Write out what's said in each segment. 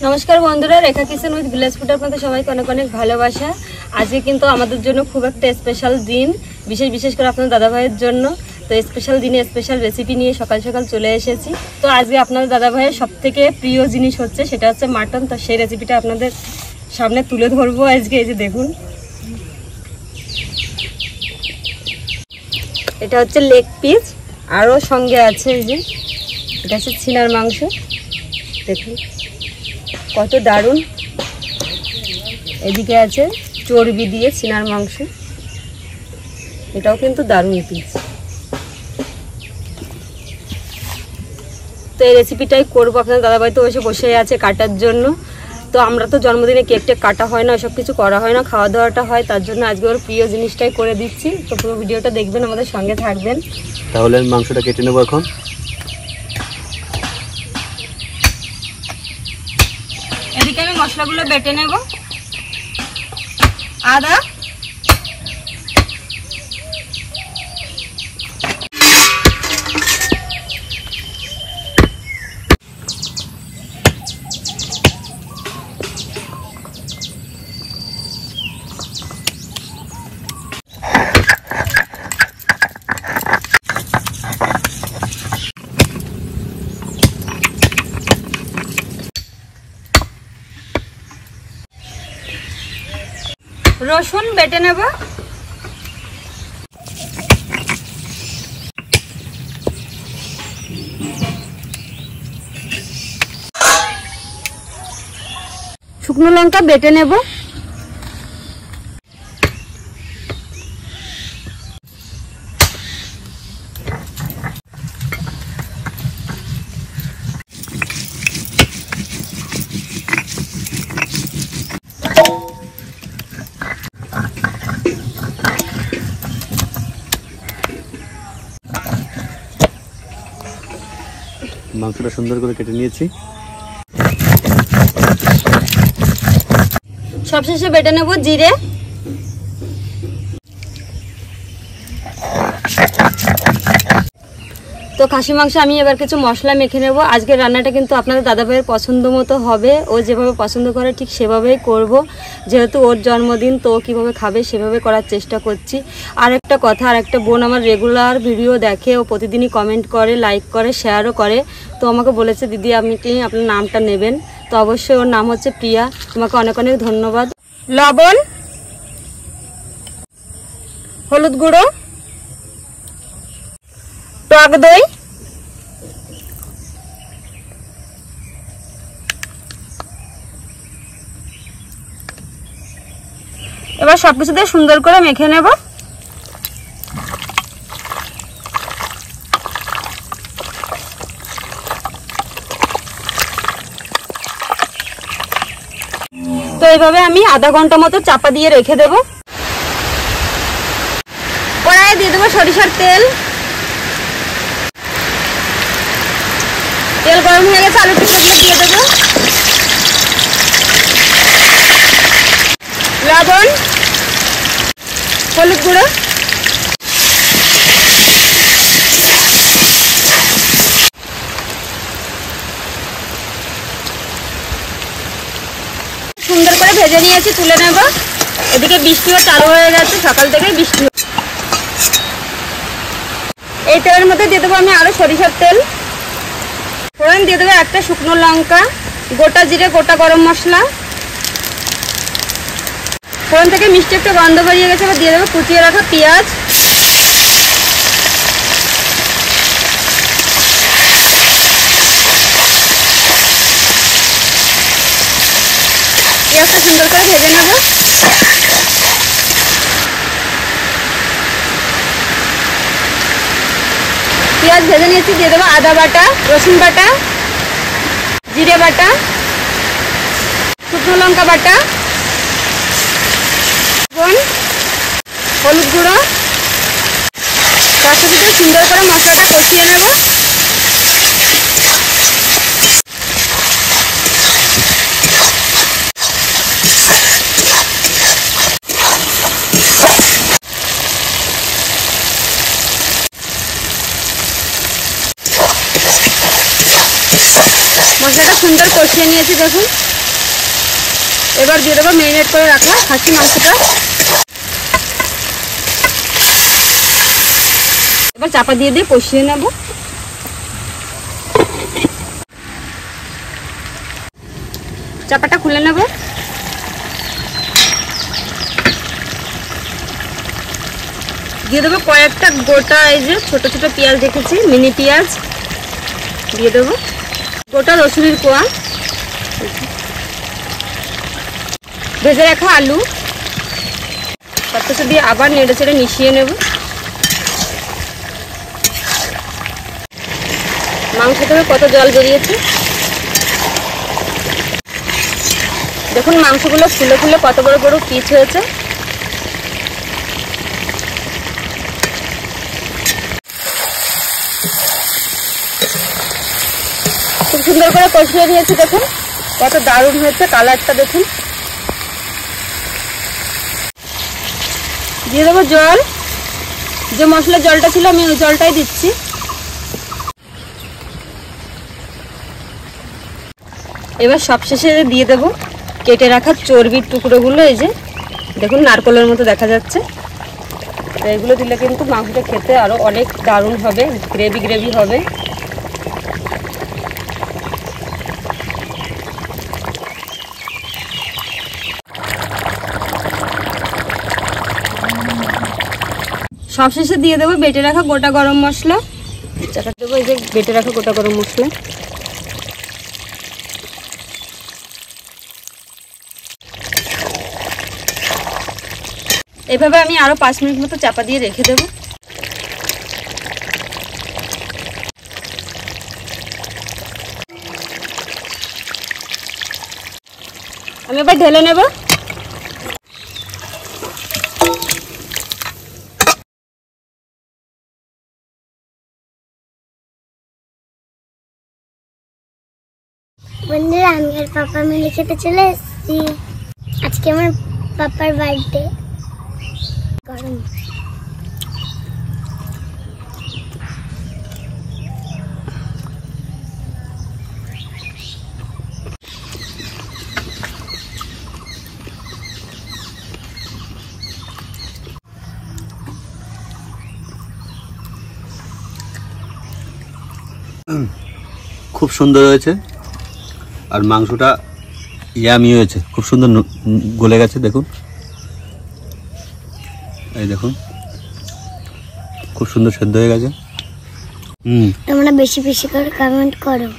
নমস্কার বন্ধুরা, রেখা kitchen with village food আপনাদের সবাইকে অনেক অনেক ভালোবাসা। আজকে কিন্তু আমাদের জন্য খুব একটা স্পেশাল দিন, বিশেষ করে আপনাদের দাদাভাইয়ের জন্য। তো স্পেশাল দিনে স্পেশাল রেসিপি নিয়ে সকাল সকাল চলে এসেছি। তো আজকে আপনাদের দাদাভাইয়ের সবথেকে প্রিয় জিনিস হচ্ছে, সেটা হচ্ছে মাটন। তো সেই রেসিপিটা আপনাদের সামনে তুলে ধরবো আজকে। এই যে দেখুন, এটা হচ্ছে লেগ পিস, আরও সঙ্গে আছে এই যে এটা হচ্ছে ছিনার মাংস। দেখুন কত দারুণ। এদিকে আছে চর্বি দিয়ে ছিনার মাংস, এটাও কিন্তু দারুণ পিস। তো এই রেসিপিটাই করবো। আপনার দাদাভাই তো এসে বসে আছে কাটার জন্য। তো আমরা তো জন্মদিনে কেক টেক কাটা হয় না, এসব কিছু করা হয় না, খাওয়া দাওয়াটা হয়, তার জন্য আজকে ওর প্রিয় জিনিসটাই করে দিচ্ছি। তো পুরো ভিডিওটা দেখবেন, আমাদের সঙ্গে থাকবেন। তাহলে আমি মাংসটা কেটে নেবো এখন। এদিকে আমি মশলাগুলো বেটে নেব। আদা, রসুন বেটে নেব। শুকনো লঙ্কা বেটে নেব। মাংসটা সুন্দর করে কেটে নিয়েছি। সবশেষে বেটে নেব জিরে। তো খাসি মাংস আমি এবার কিছু মশলা মেখে নেব। আজকের রান্নাটা কিন্তু আপনাদের দাদাভাইয়ের পছন্দ মতো হবে। ও যেভাবে পছন্দ করে ঠিক সেভাবেই করব। যেহেতু ওর জন্মদিন, তো ও কীভাবে খাবে সেভাবে করার চেষ্টা করছি। আর একটা কথা, আর একটা বোন আমার রেগুলার ভিডিও দেখে, ও প্রতিদিনই কমেন্ট করে, লাইক করে, শেয়ারও করে। তো আমাকে বলেছে, দিদি আপনি কি আপনার নামটা নেবেন। তো অবশ্যই ওর নাম হচ্ছে প্রিয়া। তোমাকে অনেক অনেক ধন্যবাদ। লবণ, হলুদ গুঁড়ো, টক দই, এবার সবকিছু দিয়ে সুন্দর করে মেখে নেব। তো এইভাবে আমি আধা ঘন্টা মতো চাপা দিয়ে রেখে দেব। কড়াইয়ে দিয়ে দেবো সরিষার তেল। তেল গরম হয়ে গেছে, আলু টুকরোগুলো দিয়ে দেবো। লবণ, হলুদ গুঁড়ো, সুন্দর করে ভেজে নিয়েছি, তুলে নেব। এদিকে বৃষ্টিও চালু হয়ে গেছে, সকাল থেকেই বৃষ্টি। এই তেলের মধ্যে দিয়ে দেবো আমি আরো সরিষার তেল। ফোড়ন দিয়ে দেবো একটা শুকনো লঙ্কা, গোটা জিরে, গোটা গরম মশলা। ফোড়ন থেকে মিষ্টি একটু গন্ধ বেরিয়ে গেছে, এবার দিয়ে দেবো কুচিয়ে রাখা পেঁয়াজ। পেঁয়াজটা সুন্দর করে ভেজে নেব। পেঁয়াজ ভেজে নিয়েছি, দিয়ে দেবো আদা বাটা, রসুন বাটা, জিরে বাটা, শুকনো লঙ্কা বাটা, হলুদ গুঁড়ো। তার সাথে সুন্দর করে মশলাটা কষিয়ে নেব। মশলাটা সুন্দর কষিয়ে নিয়েছি দেখুন। এবার দিয়ে দেবো ম্যারিনেট করে রাখা খাসি মাংসটা। এবার চাপা দিয়ে কষিয়ে নেব। চাপাটা খুলে নেব। দিয়ে দেবো কয়েকটা গোটা, এই যে ছোট ছোট পেঁয়াজ রেখেছি, মিনি পেঁয়াজ দিয়ে দেবো, গোটা রসুনের কোয়া, ভেজে রাখা আলু, সব কিছু দিয়ে আবার নেড়ে চেড়ে মিশিয়ে নেব। মাংস থেকে কত জল বেরিয়েছে দেখুন। মাংসগুলো ফুলে ফুলে কত বড় বড় পিস হয়েছে। খুব সুন্দর করে কষিয়ে নিয়েছি দেখুন, কত দারুণ হয়েছে কালারটা দেখুন। দিয়ে দেবো জল, যে মশলার জলটা ছিল আমি ওই জলটাই দিচ্ছি। এবার সবশেষে দিয়ে দেবো কেটে রাখা চর্বির টুকরোগুলো, এই যে দেখুন নারকেলের মতো দেখা যাচ্ছে। এইগুলো দিলে কিন্তু মাংসটা খেতে আরো অনেক দারুণ হবে, গ্রেভি গ্রেভি হবে। সবশেষে দিয়ে দেবো বেটে রাখা গোটা গরম মশলা। চাকা দেবো এই যে বেটে রাখা গোটা গরম মশলা। এভাবে আমি আরো 5 মিনিট মতো চাপা দিয়ে রেখে দেব। আমি এবার ঢেলে নেব। বন্ধুরা, আমি আর পাপা মিলে খেতে চলে এসেছি। আজকে আমার পাপার বার্থডে। গরম খুব সুন্দর হয়েছে, আর মাংসটা ইয়ামি হয়েছে, খুব সুন্দর গলে গেছে দেখুন। এই দেখুন খুব সুন্দর সেদ্ধ হয়ে গেছে। তোমরা বেশি বেশি করে কমেন্ট করো।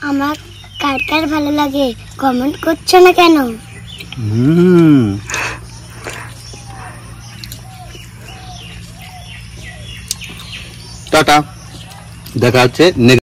আমার কার কার ভালো লাগে কমেন্ট করছো না কেন? টাটা, দেখা হচ্ছে নেক্সট